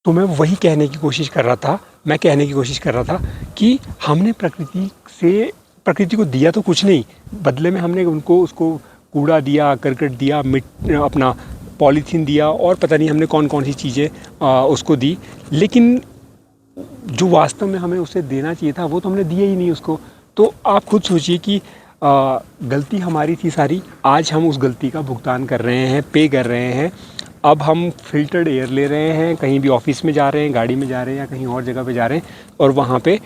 तो मैं वही कहने की कोशिश कर रहा था, कि हमने प्रकृति को दिया तो कुछ नहीं, बदले में हमने उसको कूड़ा दिया, करकट दिया, अपना पॉलीथीन दिया और पता नहीं हमने कौन कौन सी चीज़ें उसको दी। लेकिन जो वास्तव में हमें उसे देना चाहिए था वो तो हमने दिया ही नहीं उसको। तो आप खुद सोचिए कि गलती हमारी थी सारी, आज हम उस गलती का भुगतान कर रहे हैं, पे कर रहे हैं। अब हम फ़िल्टर्ड एयर ले रहे हैं, कहीं भी ऑफ़िस में जा रहे हैं, गाड़ी में जा रहे हैं या कहीं और जगह पे जा रहे हैं, और वहाँ पे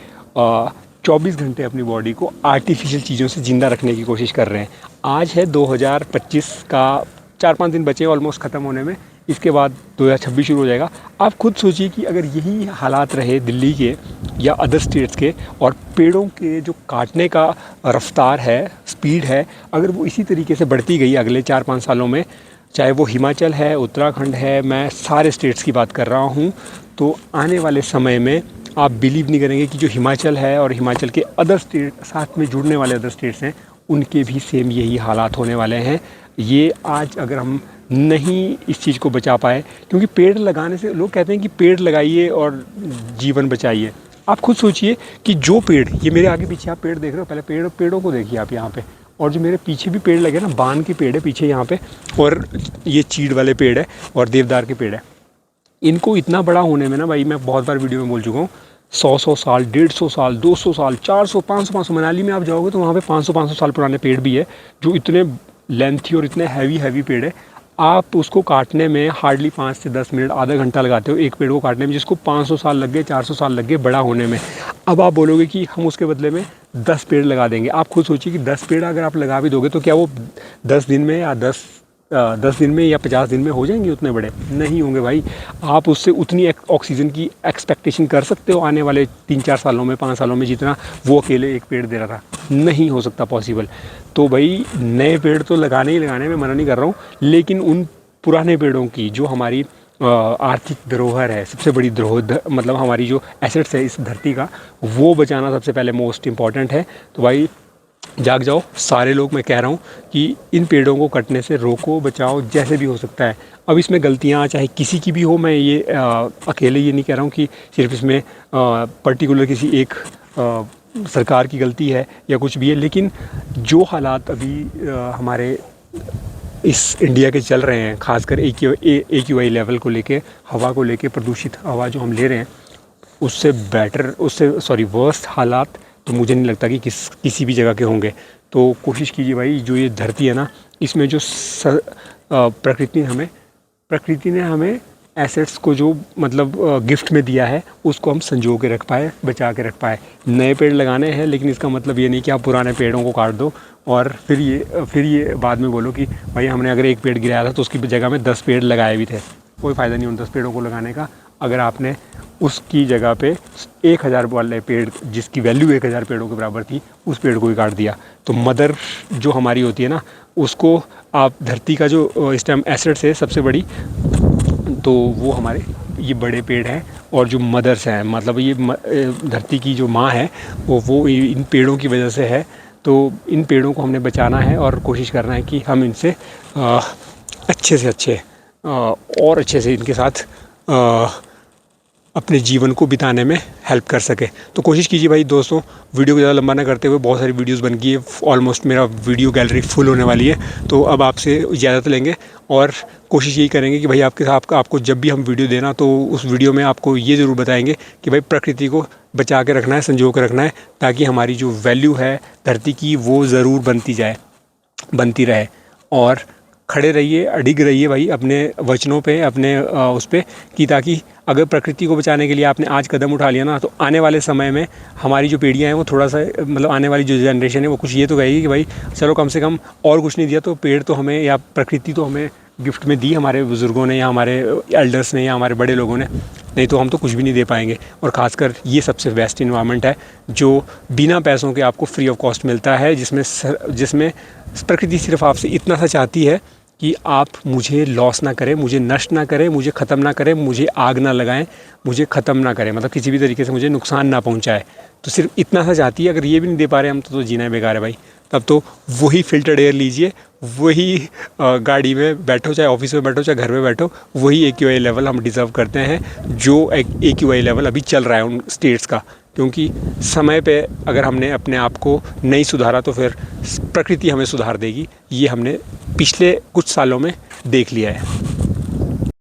24 घंटे अपनी बॉडी को आर्टिफिशियल चीज़ों से ज़िंदा रखने की कोशिश कर रहे हैं। आज है 2025 का 4-5 दिन बचे ऑलमोस्ट ख़त्म होने में, इसके बाद 2026 शुरू हो जाएगा। आप खुद सोचिए कि अगर यही हालात रहे दिल्ली के या अदर स्टेट्स के, और पेड़ों के जो काटने का रफ्तार है, स्पीड है, अगर वो इसी तरीके से बढ़ती गई अगले 4-5 सालों में, चाहे वो हिमाचल है, उत्तराखंड है, मैं सारे स्टेट्स की बात कर रहा हूँ, तो आने वाले समय में आप बिलीव नहीं करेंगे कि जो हिमाचल है और हिमाचल के अदर स्टेट साथ में जुड़ने वाले अदर स्टेट्स हैं, उनके भी सेम यही हालात होने वाले हैं। ये आज अगर हम नहीं इस चीज़ को बचा पाए, क्योंकि पेड़ लगाने से, लोग कहते हैं कि पेड़ लगाइए और जीवन बचाइए। आप खुद सोचिए कि जो पेड़, ये मेरे आगे पीछे आप पेड़ देख रहे हो, पहले पेड़ों को देखिए आप यहाँ पे, और जो मेरे पीछे भी पेड़ लगे ना, बान के पेड़ है पीछे यहाँ पे, और ये चीड़ वाले पेड़ है और देवदार के पेड़ है। इनको इतना बड़ा होने में ना भाई, मैं बहुत बार वीडियो में बोल चुका हूँ, 100-100 साल, 150 साल, 200 साल, 400, 500, मनाली में आप जाओगे तो वहाँ पे 500 साल पुराने पेड़ भी है, जो इतने लेंथी और इतने हैवी पेड़ है। आप उसको काटने में हार्डली 5 से 10 मिनट, आधा घंटा लगाते हो एक पेड़ को काटने में, जिसको 500 साल लग गए, 400 साल लग गए बड़ा होने में। अब आप बोलोगे कि हम उसके बदले में 10 पेड़ लगा देंगे। आप खुद सोचिए कि 10 पेड़ अगर आप लगा भी दोगे तो क्या वो 10 दिन में या 10 दिन में या 50 दिन में हो जाएंगे उतने बड़े? नहीं होंगे भाई। आप उससे उतनी ऑक्सीजन की एक्सपेक्टेशन कर सकते हो आने वाले 3-4 सालों में, 5 सालों में, जितना वो अकेले एक पेड़ दे रहा था? नहीं हो सकता पॉसिबल। तो भाई नए पेड़ तो लगाने ही लगाने में मना नहीं कर रहा हूँ, लेकिन उन पुराने पेड़ों की जो हमारी आर्थिक धरोहर है, सबसे बड़ी धरोहर, मतलब हमारी जो एसेट्स है इस धरती का, वो बचाना सबसे पहले मोस्ट इम्पॉर्टेंट है। तो भाई जाग जाओ सारे लोग, मैं कह रहा हूँ कि इन पेड़ों को कटने से रोको, बचाओ, जैसे भी हो सकता है। अब इसमें गलतियाँ चाहे किसी की भी हो, मैं ये अकेले ये नहीं कह रहा हूँ कि सिर्फ इसमें पर्टिकुलर किसी एक सरकार की गलती है या कुछ भी है, लेकिन जो हालात अभी हमारे इस इंडिया के चल रहे हैं, खासकर AQI लेवल को लेके, हवा को लेके, प्रदूषित हवा जो हम ले रहे हैं, उससे वर्स्ट हालात तो मुझे नहीं लगता कि किसी भी जगह के होंगे। तो कोशिश कीजिए भाई, जो ये धरती है ना, इसमें जो प्रकृति ने हमें एसेट्स को जो मतलब गिफ्ट में दिया है, उसको हम संजो के रख पाए, बचा के रख पाए। नए पेड़ लगाने हैं, लेकिन इसका मतलब ये नहीं कि आप पुराने पेड़ों को काट दो और फिर ये बाद में बोलो कि भाई हमने अगर एक पेड़ गिराया था तो उसकी जगह में 10 पेड़ लगाए भी थे। कोई फ़ायदा नहीं उन 10 पेड़ों को लगाने का, अगर आपने उसकी जगह पे 1000 वाले पेड़, जिसकी वैल्यू 1000 पेड़ों के बराबर थी, उस पेड़ को ही काट दिया। तो मदर जो हमारी होती है ना, उसको आप, धरती का जो इस टाइम एसेट्स है सबसे बड़ी, तो वो हमारे ये बड़े पेड़ हैं, और जो मदर्स हैं, मतलब ये धरती की जो माँ है, वो इन पेड़ों की वजह से है। तो इन पेड़ों को हमने बचाना है और कोशिश करना है कि हम इनसे अच्छे से अच्छे और अच्छे से इनके साथ अपने जीवन को बिताने में हेल्प कर सके। तो कोशिश कीजिए भाई दोस्तों, वीडियो को ज़्यादा लंबा ना करते हुए, बहुत सारी वीडियोस बन गई है, ऑलमोस्ट मेरा वीडियो गैलरी फुल होने वाली है। तो अब आपसे इजाज़त लेंगे और कोशिश यही करेंगे कि भाई आपको जब भी हम वीडियो देना, तो उस वीडियो में आपको ये ज़रूर बताएंगे कि भाई प्रकृति को बचा के रखना है, संजो के रखना है, ताकि हमारी जो वैल्यू है धरती की, वो ज़रूर बनती रहे। और खड़े रहिए, अडिग रहिए भाई अपने वचनों पे, अपने उस पे, कि ताकि अगर प्रकृति को बचाने के लिए आपने आज कदम उठा लिया ना, तो आने वाले समय में हमारी जो पीढ़ियाँ हैं वो थोड़ा सा, मतलब आने वाली जो जनरेशन है वो कुछ ये तो कहेगी कि भाई चलो कम से कम और कुछ नहीं दिया तो पेड़ तो हमें, या प्रकृति तो हमें गिफ्ट में दी हमारे बुज़ुर्गों ने, या हमारे एल्डर्स ने, या हमारे बड़े लोगों ने, नहीं तो हम तो कुछ भी नहीं दे पाएंगे। और ख़ासकर ये सबसे बेस्ट इन्वायरमेंट है जो बिना पैसों के आपको फ्री ऑफ कॉस्ट मिलता है, जिसमें प्रकृति सिर्फ आपसे इतना सा चाहती है कि आप मुझे लॉस ना करें, मुझे नष्ट ना करें, मुझे ख़त्म ना करें, मुझे आग ना लगाएं, मुझे ख़त्म ना करें, मतलब किसी भी तरीके से मुझे नुकसान ना पहुंचाए। तो सिर्फ इतना सा चाहती है। अगर ये भी नहीं दे पा रहे हम तो जीना बेकार है भाई। तब तो वही फ़िल्टर्ड एयर लीजिए, वही गाड़ी में बैठो, चाहे ऑफिस में बैठो, चाहे घर में बैठो, वही AQI लेवल हम डिज़र्व करते हैं जो AQI लेवल अभी चल रहा है उन स्टेट्स का। क्योंकि समय पे अगर हमने अपने आप को नहीं सुधारा तो फिर प्रकृति हमें सुधार देगी। ये हमने पिछले कुछ सालों में देख लिया है।